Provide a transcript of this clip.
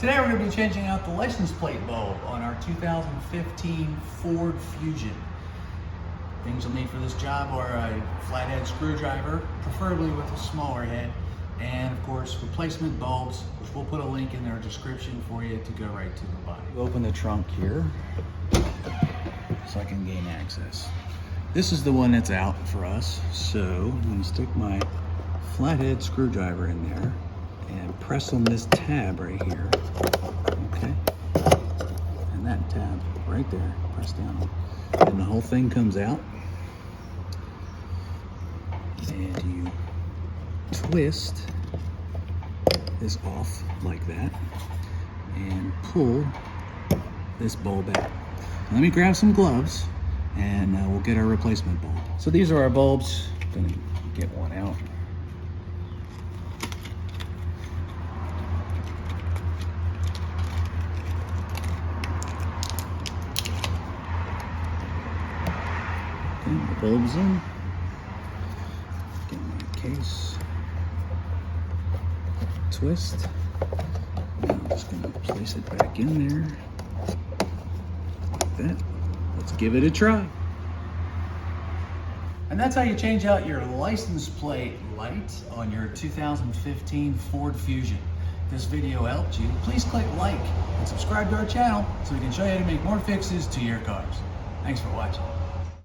Today we're going to be changing out the license plate bulb on our 2015 Ford Fusion. Things you'll need for this job are a flathead screwdriver, preferably with a smaller head, and of course replacement bulbs, which we'll put a link in our description for you to go right to the body. Open the trunk here so I can gain access. This is the one that's out for us, so I'm going to stick my flathead screwdriver in there and press on this tab right here. Okay, and that tab right there, press down, and the whole thing comes out, and you twist this off like that and pull this bulb out. Let me grab some gloves and we'll get our replacement bulb. So these are our bulbs. Gonna get one out. Okay, the bulb's in. Get my case. Twist. Now I'm just gonna place it back in there. Like that. Let's give it a try. And that's how you change out your license plate light on your 2015 Ford Fusion. If this video helped you, please click like and subscribe to our channel so we can show you how to make more fixes to your cars. Thanks for watching.